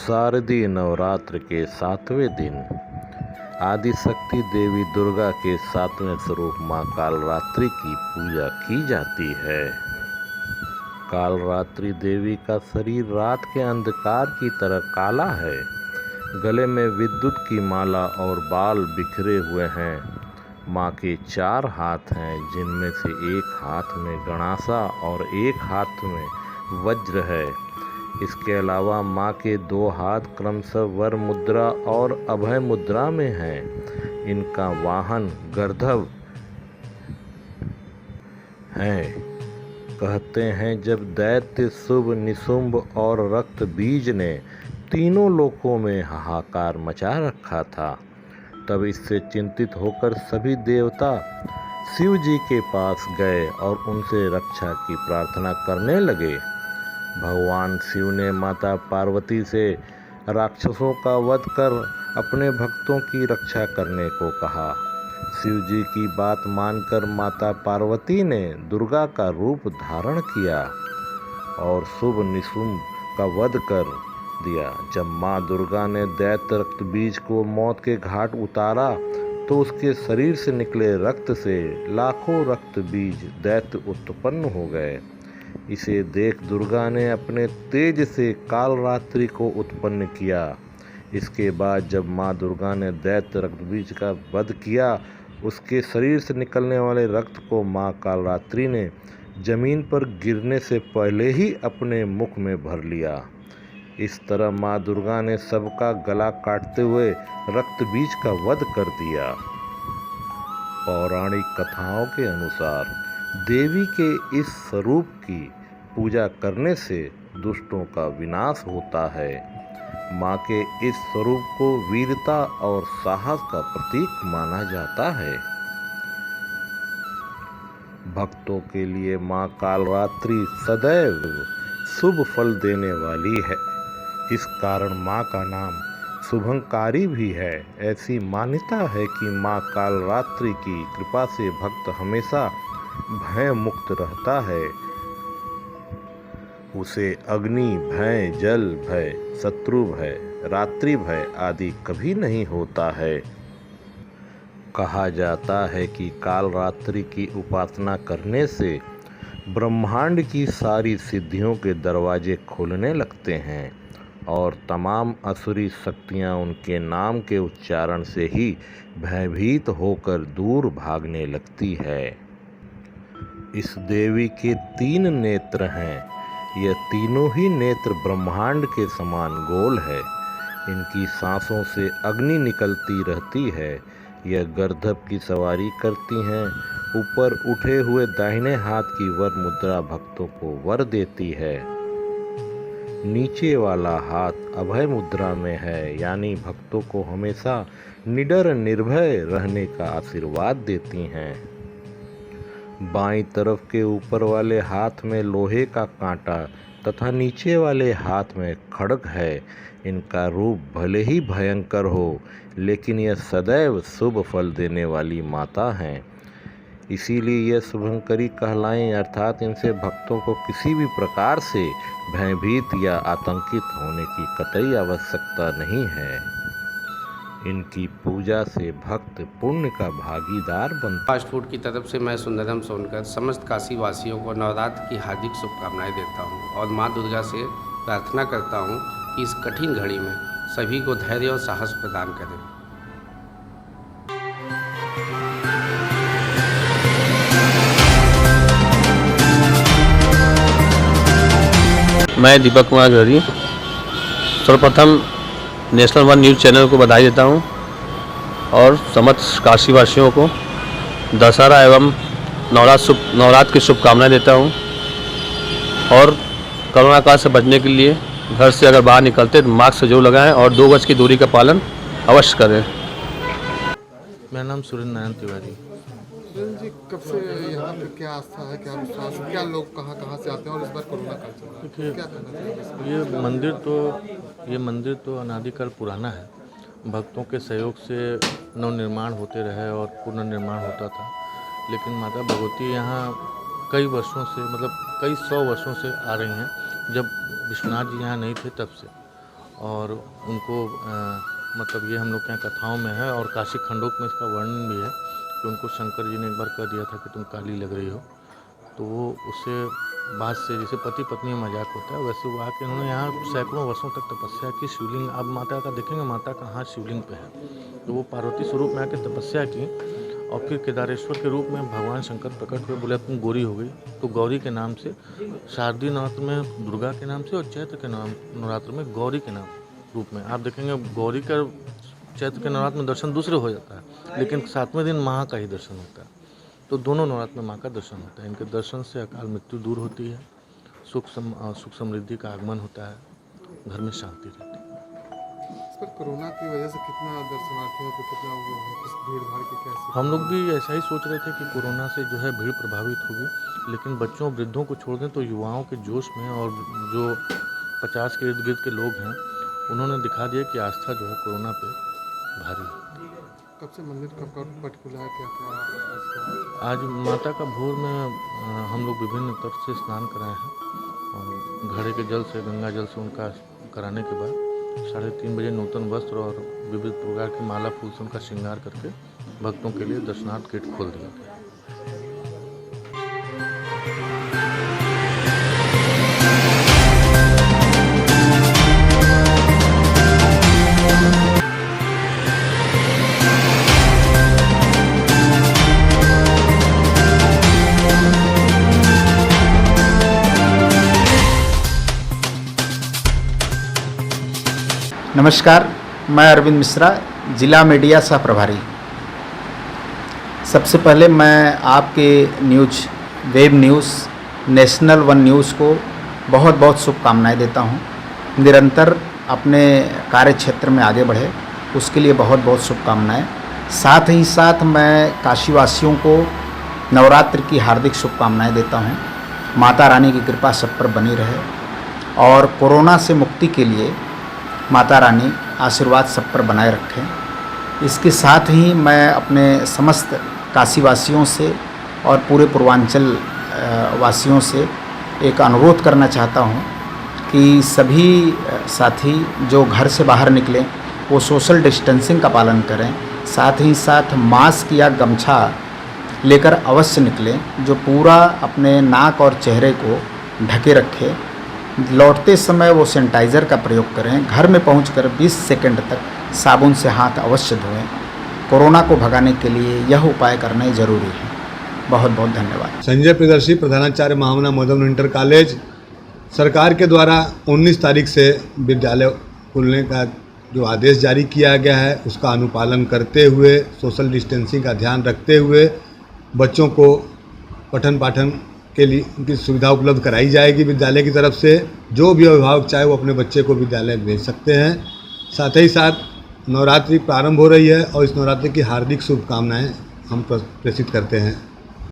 शारदीय नवरात्र के 7वें दिन आदिशक्ति देवी दुर्गा के 7वें स्वरूप माँ कालरात्रि की पूजा की जाती है। कालरात्रि देवी का शरीर रात के अंधकार की तरह काला है। गले में विद्युत की माला और बाल बिखरे हुए हैं। माँ के 4 हाथ हैं, जिनमें से एक हाथ में गणासा और एक हाथ में वज्र है। इसके अलावा माँ के 2 हाथ क्रमशः वर मुद्रा और अभय मुद्रा में हैं। इनका वाहन गर्दभ है। कहते हैं, जब दैत्य शुभ, निशुंभ और रक्त बीज ने तीनों लोकों में हाहाकार मचा रखा था, तब इससे चिंतित होकर सभी देवता शिव जी के पास गए और उनसे रक्षा की प्रार्थना करने लगे। भगवान शिव ने माता पार्वती से राक्षसों का वध कर अपने भक्तों की रक्षा करने को कहा। शिव जी की बात मानकर माता पार्वती ने दुर्गा का रूप धारण किया और शुभ निशुंभ का वध कर दिया। जब माँ दुर्गा ने दैत्य रक्त बीज को मौत के घाट उतारा, तो उसके शरीर से निकले रक्त से लाखों रक्त बीज दैत्य उत्पन्न हो गए। इसे देख दुर्गा ने अपने तेज से कालरात्रि को उत्पन्न किया। इसके बाद जब माँ दुर्गा ने दैत्य रक्त बीज का वध किया, उसके शरीर से निकलने वाले रक्त को माँ कालरात्रि ने जमीन पर गिरने से पहले ही अपने मुख में भर लिया। इस तरह माँ दुर्गा ने सबका गला काटते हुए रक्त बीज का वध कर दिया। पौराणिक कथाओं के अनुसार देवी के इस स्वरूप की पूजा करने से दुष्टों का विनाश होता है। माँ के इस स्वरूप को वीरता और साहस का प्रतीक माना जाता है। भक्तों के लिए माँ कालरात्रि सदैव शुभ फल देने वाली है। इस कारण माँ का नाम शुभंकारी भी है। ऐसी मान्यता है कि माँ कालरात्रि की कृपा से भक्त हमेशा भय मुक्त रहता है। उसे अग्नि भय, जल भय, शत्रु भय, रात्रि भय आदि कभी नहीं होता है। कहा जाता है कि कालरात्रि की उपासना करने से ब्रह्मांड की सारी सिद्धियों के दरवाजे खुलने लगते हैं और तमाम असुरी शक्तियां उनके नाम के उच्चारण से ही भयभीत होकर दूर भागने लगती है। इस देवी के 3 नेत्र हैं। यह तीनों ही नेत्र ब्रह्मांड के समान गोल है। इनकी सांसों से अग्नि निकलती रहती है। यह गर्दभ की सवारी करती हैं। ऊपर उठे हुए दाहिने हाथ की वर मुद्रा भक्तों को वर देती है। नीचे वाला हाथ अभय मुद्रा में है, यानी भक्तों को हमेशा निडर निर्भय रहने का आशीर्वाद देती हैं। बाईं तरफ के ऊपर वाले हाथ में लोहे का कांटा तथा नीचे वाले हाथ में खड्ग है। इनका रूप भले ही भयंकर हो, लेकिन यह सदैव शुभ फल देने वाली माता हैं। इसीलिए यह शुभंकरी कहलाएं, अर्थात इनसे भक्तों को किसी भी प्रकार से भयभीत या आतंकित होने की कतई आवश्यकता नहीं है। इनकी पूजा से भक्त पुण्य का भागीदार बनता। फास्ट फूड की तरफ से मैं सुंदरम सोनकर समस्त काशी वासियों को नवरात्र की हार्दिक शुभकामनाएं देता हूं और मां दुर्गा से प्रार्थना करता हूं कि इस कठिन घड़ी में सभी को धैर्य और साहस प्रदान करें। मैं दीपक कुमार गौरी सर्वप्रथम नेशनल वन न्यूज़ चैनल को बधाई देता हूं और समस्त काशीवासियों को दशहरा एवं नवरात्र की शुभकामनाएं देता हूं। और कोरोना काल से बचने के लिए घर से अगर बाहर निकलते तो मास्क जरूर लगाएं और 2 गज की दूरी का पालन अवश्य करें। मेरा नाम सुरेंद्र नारायण तिवारी। जी, कब से यहाँ पे क्या आस्था है, क्या विश्वास है, क्या लोग कहाँ से आते हैं और इस बार कोरोना काल चल रहा है, क्या कहना चाहिए? ये मंदिर तो अनादिकाल पुराना है। भक्तों के सहयोग से नवनिर्माण होते रहे और पुनर्निर्माण होता था। लेकिन माता भगवती यहाँ कई वर्षों से, मतलब कई 100 वर्षों से आ रही हैं, जब विश्वनाथ जी यहाँ नहीं थे तब से। और उनको मतलब ये हम लोग के यहाँ कथाओं में है और काशी खंडों में इसका वर्णन भी है कि उनको शंकर जी ने एक बार कह दिया था कि तुम काली लग रही हो, तो वो उससे बाद से जैसे पति पत्नी में मजाक होता है वैसे वो आके उन्होंने यहाँ सैकड़ों वर्षों तक तपस्या की। शिवलिंग आप माता का देखेंगे, माता का हाथ शिवलिंग पे है, तो वो पार्वती स्वरूप में आके तपस्या की और फिर केदारेश्वर के रूप में भगवान शंकर प्रकट हुए, बोले तुम गौरी हो गई, तो गौरी के नाम से शारदीय नवरात्र में दुर्गा के नाम से और चैत्र के नाम नवरात्र में गौरी के नाम रूप में आप देखेंगे। गौरी का चैत्र के नवरात्र में दर्शन दूसरे हो जाता है, लेकिन 7वें दिन माँ का ही दर्शन होता है। तो दोनों नवरात्र में माँ का दर्शन होता है। इनके दर्शन से अकाल मृत्यु दूर होती है, सुख समृद्धि का आगमन होता है, घर में शांति रहती है। इस पर कोरोना की वजह से कितना दर्शनार्थियों पे कितना वो है, किस भीड़ भाड़ की कैसे? हम लोग भी ऐसा ही सोच रहे थे कि कोरोना से जो है भीड़ प्रभावित होगी, लेकिन बच्चों वृद्धों को छोड़ दें तो युवाओं के जोश में और जो 50 के इर्द गिर्द के लोग हैं उन्होंने दिखा दिया कि आस्था जो है कोरोना पे भारी है। कब से मंदिर कब पट खुला है, क्या क्या? आज माता का भोर में हम लोग विभिन्न तट से स्नान कराए हैं और घड़े के जल से, गंगा जल से उनका कराने के बाद 3:30 बजे नूतन वस्त्र और विविध प्रकार की माला फूल से उनका श्रृंगार करके भक्तों के लिए दर्शनार्थ गेट खोल दिया गया। नमस्कार, मैं अरविंद मिश्रा, जिला मीडिया सह प्रभारी। सबसे पहले मैं आपके web news national one news को बहुत बहुत शुभकामनाएं देता हूं। निरंतर अपने कार्य क्षेत्र में आगे बढ़े, उसके लिए बहुत बहुत शुभकामनाएं। साथ ही साथ मैं काशीवासियों को नवरात्र की हार्दिक शुभकामनाएं देता हूं। माता रानी की कृपा सब पर बनी रहे और कोरोना से मुक्ति के लिए माता रानी आशीर्वाद सब पर बनाए रखें। इसके साथ ही मैं अपने समस्त काशीवासियों से और पूरे पूर्वांचल वासियों से एक अनुरोध करना चाहता हूं कि सभी साथी जो घर से बाहर निकलें वो सोशल डिस्टेंसिंग का पालन करें। साथ ही साथ मास्क या गमछा लेकर अवश्य निकलें, जो पूरा अपने नाक और चेहरे को ढके रखे। लौटते समय वो सैनिटाइज़र का प्रयोग करें। घर में पहुंचकर 20 सेकंड तक साबुन से हाथ अवश्य धोएं। कोरोना को भगाने के लिए यह उपाय करना ज़रूरी है। बहुत बहुत धन्यवाद। संजय प्रियदर्शी, प्रधानाचार्य महामना मदन इंटर कॉलेज। सरकार के द्वारा 19 तारीख से विद्यालय खुलने का जो आदेश जारी किया गया है उसका अनुपालन करते हुए, सोशल डिस्टेंसिंग का ध्यान रखते हुए बच्चों को पठन पाठन के लिए उनकी सुविधा उपलब्ध कराई जाएगी विद्यालय की तरफ से। जो भी अभिभावक चाहे वो अपने बच्चे को विद्यालय भेज सकते हैं। साथ ही साथ नवरात्रि प्रारंभ हो रही है और इस नवरात्रि की हार्दिक शुभकामनाएं हम प्रेषित करते हैं।